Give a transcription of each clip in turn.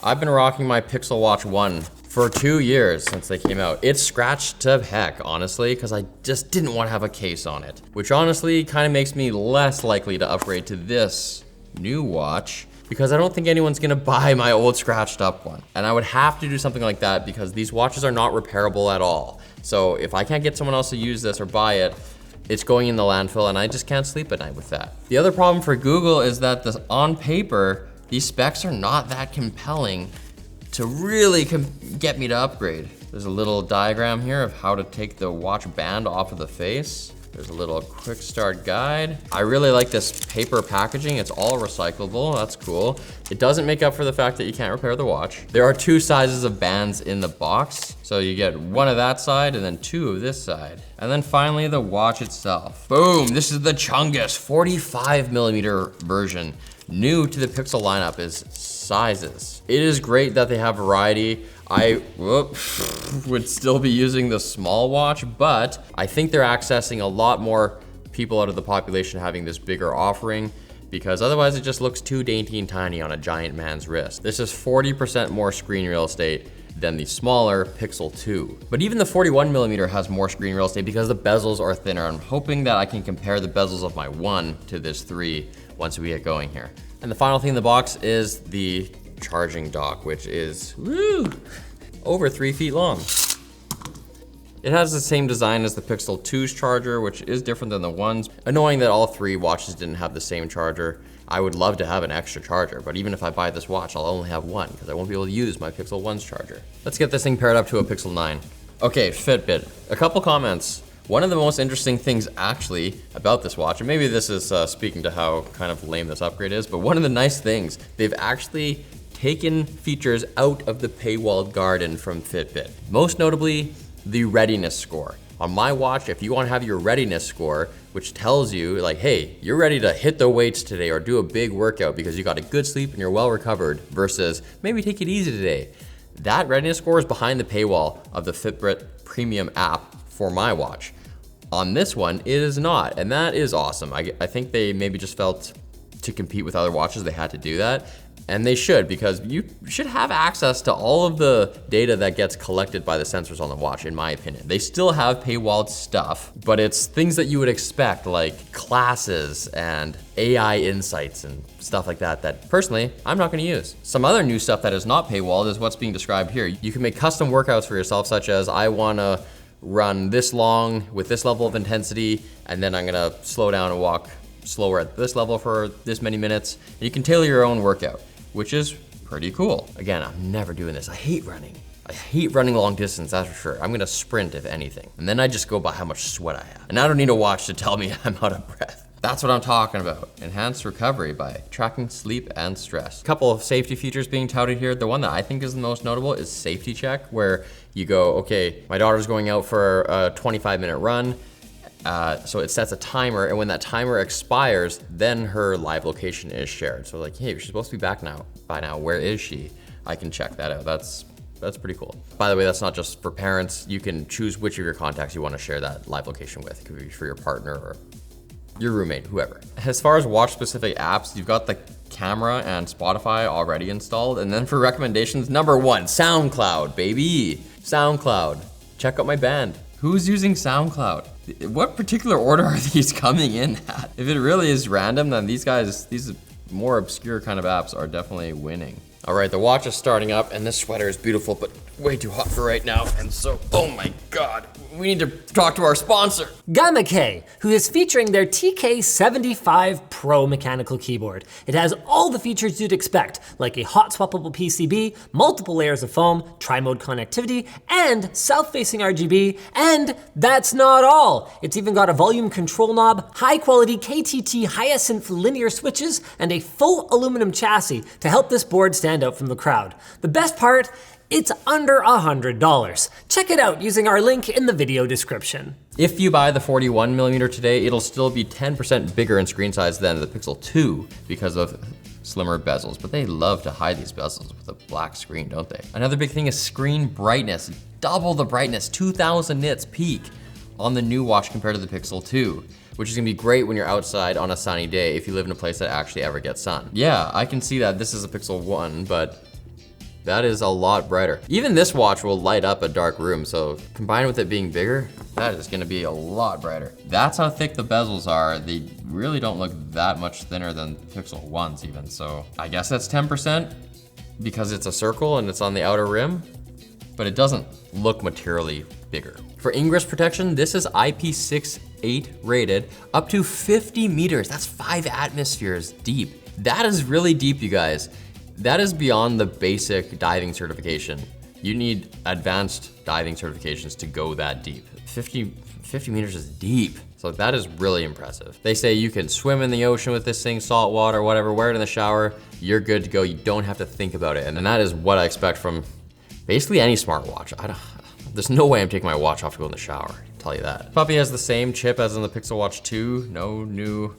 I've been rocking my Pixel Watch 1 for 2 years since they came out. It's scratched to heck, honestly, because I just didn't want to have a case on it, which honestly kind of makes me less likely to upgrade to this new watch because I don't think anyone's gonna buy my old scratched up one. And I would have to do something like that because these watches are not repairable at all. So if I can't get someone else to use this or buy it, it's going in the landfill and I just can't sleep at night with that. The other problem for Google is that on paper, these specs are not that compelling to really get me to upgrade. There's a little diagram here of how to take the watch band off of the face. There's a little quick start guide. I really like this paper packaging. It's all recyclable, that's cool. It doesn't make up for the fact that you can't repair the watch. There are 2 sizes of bands in the box. So you get 1 of that side and then 2 of this side. And then finally the watch itself. Boom, this is the Chungus 45mm version. New to the Pixel lineup is sizes. It is great that they have variety. I would still be using the small watch, but I think they're accessing a lot more people out of the population having this bigger offering because otherwise it just looks too dainty and tiny on a giant man's wrist. This is 40% more screen real estate than the smaller Pixel 2. But even the 41mm has more screen real estate because the bezels are thinner. I'm hoping that I can compare the bezels of my 1 to this 3 once we get going here. And the final thing in the box is the charging dock, which is over 3 feet long. It has the same design as the Pixel 2's charger, which is different than the 1's. Annoying that all 3 watches didn't have the same charger. I would love to have an extra charger, but even if I buy this watch, I'll only have 1 because I won't be able to use my Pixel 1's charger. Let's get this thing paired up to a Pixel 9. Okay, Fitbit. A couple comments. One of the most interesting things actually about this watch, and maybe this is speaking to how kind of lame this upgrade is, but one of the nice things, they've actually taken features out of the paywalled garden from Fitbit. Most notably, the readiness score. On my watch, if you want to have your readiness score, which tells you like, hey, you're ready to hit the weights today or do a big workout because you got a good sleep and you're well recovered versus maybe take it easy today. That readiness score is behind the paywall of the Fitbit premium app for my watch. On this one, it is not, and that is awesome. I think they maybe just felt to compete with other watches, they had to do that. And they should, because you should have access to all of the data that gets collected by the sensors on the watch, in my opinion. They still have paywalled stuff, but it's things that you would expect, like classes and AI insights and stuff like that, that personally, I'm not gonna use. Some other new stuff that is not paywalled is what's being described here. You can make custom workouts for yourself, such as I wanna run this long with this level of intensity, and then I'm gonna slow down and walk slower at this level for this many minutes. And you can tailor your own workout, which is pretty cool. Again, I'm never doing this. I hate running. I hate running long distance, that's for sure. I'm gonna sprint if anything. And then I just go by how much sweat I have. And I don't need a watch to tell me I'm out of breath. That's what I'm talking about. Enhanced recovery by tracking sleep and stress. A couple of safety features being touted here. The one that I think is the most notable is safety check, where you go, okay, my daughter's going out for a 25-minute run. So it sets a timer, and when that timer expires, then her live location is shared. So like, hey, she's supposed to be back now. By now, where is she? I can check that out. That's pretty cool. By the way, that's not just for parents. You can choose which of your contacts you want to share that live location with. It could be for your partner or your roommate, whoever. As far as watch-specific apps, you've got the camera and Spotify already installed. And then for recommendations, number 1, SoundCloud, baby. SoundCloud. Check out my band. Who's using SoundCloud? What particular order are these coming in at? If it really is random, then these more obscure kind of apps are definitely winning. All right, the watch is starting up and this sweater is beautiful, but way too hot for right now. And so, oh my God, we need to talk to our sponsor. Gamakay, who is featuring their TK75 Pro mechanical keyboard. It has all the features you'd expect, like a hot swappable PCB, multiple layers of foam, tri-mode connectivity, and south-facing RGB, and that's not all. It's even got a volume control knob, high-quality KTT Hyacinth linear switches, and a full aluminum chassis to help this board stand out from the crowd. The best part, it's under $100. Check it out using our link in the video description. If you buy the 41mm today, it'll still be 10% bigger in screen size than the Pixel 2 because of slimmer bezels, but they love to hide these bezels with a black screen, don't they? Another big thing is screen brightness. Double the brightness, 2000 nits peak on the new watch compared to the Pixel 2, which is gonna be great when you're outside on a sunny day if you live in a place that actually ever gets sun. Yeah, I can see that this is a Pixel 1, but That is a lot brighter. Even this watch will light up a dark room, so combined with it being bigger, that is gonna be a lot brighter. That's how thick the bezels are. They really don't look that much thinner than Pixel 1s even, so I guess that's 10% because it's a circle and it's on the outer rim, but it doesn't look materially bigger. For ingress protection, this is IP68 rated up to 50 meters. That's 5 atmospheres deep. That is really deep, you guys. That is beyond the basic diving certification. You need advanced diving certifications to go that deep. 50 meters is deep. So that is really impressive. They say you can swim in the ocean with this thing, salt water, whatever, wear it in the shower, you're good to go. You don't have to think about it. And that is what I expect from basically any smartwatch. There's no way I'm taking my watch off to go in the shower, I'll tell you that. Puppy has the same chip as in the Pixel Watch 2, no new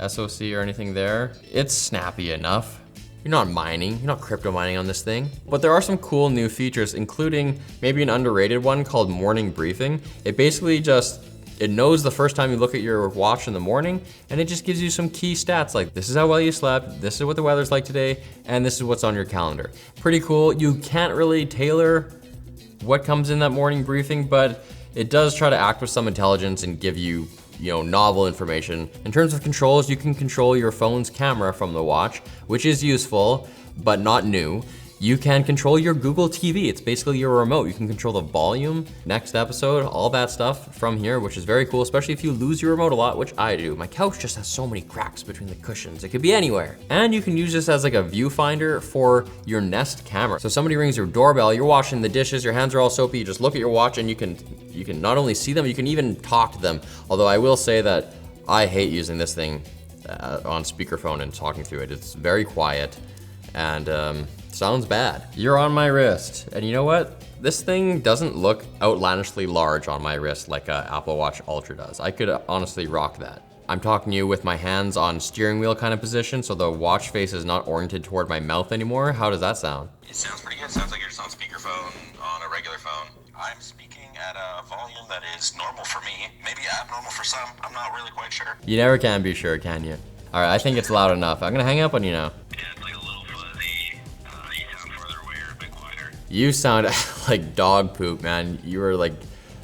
SoC or anything there. It's snappy enough. You're not mining, you're not crypto mining on this thing. But there are some cool new features, including maybe an underrated one called morning briefing. It basically it knows the first time you look at your watch in the morning, and it just gives you some key stats like this is how well you slept, this is what the weather's like today, and this is what's on your calendar. Pretty cool. You can't really tailor what comes in that morning briefing, but it does try to act with some intelligence and give you novel information. In terms of controls, you can control your phone's camera from the watch, which is useful, but not new. You can control your Google TV. It's basically your remote. You can control the volume, next episode, all that stuff from here, which is very cool, especially if you lose your remote a lot, which I do. My couch just has so many cracks between the cushions. It could be anywhere. And you can use this as like a viewfinder for your Nest camera. So somebody rings your doorbell, you're washing the dishes, your hands are all soapy, you just look at your watch and you can not only see them, you can even talk to them. Although I will say that I hate using this thing on speakerphone and talking through it. It's very quiet and sounds bad. You're on my wrist. And you know what? This thing doesn't look outlandishly large on my wrist like a Apple Watch Ultra does. I could honestly rock that. I'm talking to you with my hands on steering wheel kind of position, so the watch face is not oriented toward my mouth anymore. How does that sound? It sounds pretty good. Sounds like you're just on speakerphone on a regular phone. I'm speaking at a volume that is normal for me, maybe abnormal for some. I'm not really quite sure. You never can be sure, can you? All right, I think it's loud enough. I'm gonna hang up on you now. Yeah, it's like a little fuzzy. You sound further away or a bit quieter. You sound like dog poop, man. You were like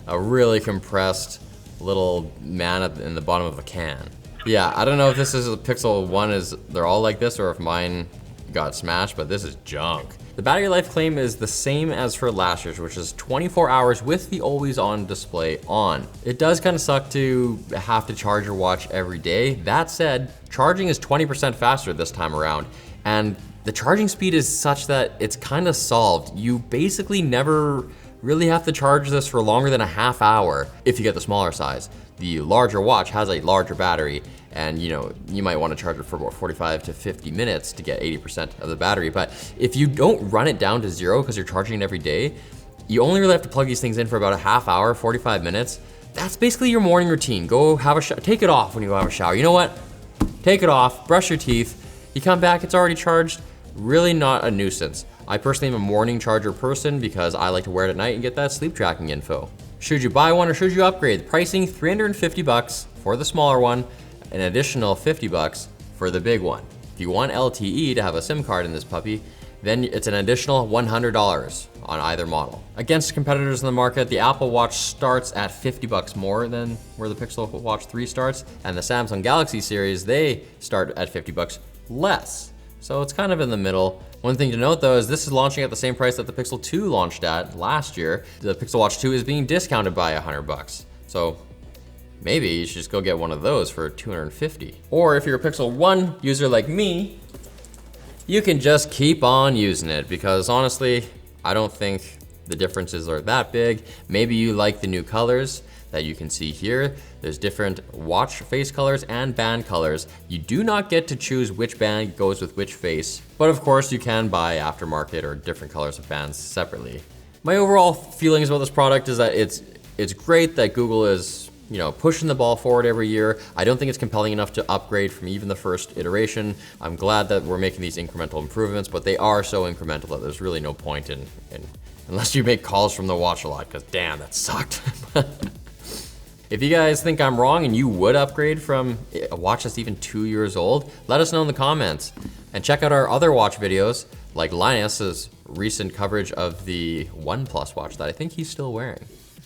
a really compressed little man in the bottom of a can. Yeah, I don't know if this is a Pixel 1 they're all like this or if mine got smashed, but this is junk. The battery life claim is the same as for last year's, which is 24 hours with the always on display on. It does kind of suck to have to charge your watch every day. That said, charging is 20% faster this time around, and the charging speed is such that it's kind of solved. You basically never really have to charge this for longer than a half hour if you get the smaller size. The larger watch has a larger battery, and you might want to charge it for about 45 to 50 minutes to get 80% of the battery. But if you don't run it down to zero because you're charging it every day, you only really have to plug these things in for about a half hour, 45 minutes. That's basically your morning routine. Go have a shower, take it off when you go have a shower. You know what? Take it off, brush your teeth. You come back, it's already charged. Really not a nuisance. I personally am a morning charger person because I like to wear it at night and get that sleep tracking info. Should you buy one or should you upgrade? Pricing $350 for the smaller one, an additional $50 for the big one. If you want LTE to have a SIM card in this puppy, then it's an additional $100 on either model. Against competitors in the market, the Apple Watch starts at $50 more than where the Pixel Watch 3 starts, and the Samsung Galaxy series, they start at $50 less. So it's kind of in the middle. One thing to note though is this is launching at the same price that the Pixel 2 launched at last year. The Pixel Watch 2 is being discounted by $100. So maybe you should just go get one of those for $250. Or if you're a Pixel 1 user like me, you can just keep on using it because honestly, I don't think the differences are that big. Maybe you like the new colors that you can see here. There's different watch face colors and band colors. You do not get to choose which band goes with which face, but of course you can buy aftermarket or different colors of bands separately. My overall feelings about this product is that it's great that Google is pushing the ball forward every year. I don't think it's compelling enough to upgrade from even the first iteration. I'm glad that we're making these incremental improvements, but they are so incremental that there's really no point in unless you make calls from the watch a lot, because damn, that sucked. If you guys think I'm wrong and you would upgrade from a watch that's even 2 years old, let us know in the comments. And check out our other watch videos, like Linus's recent coverage of the OnePlus watch that I think he's still wearing.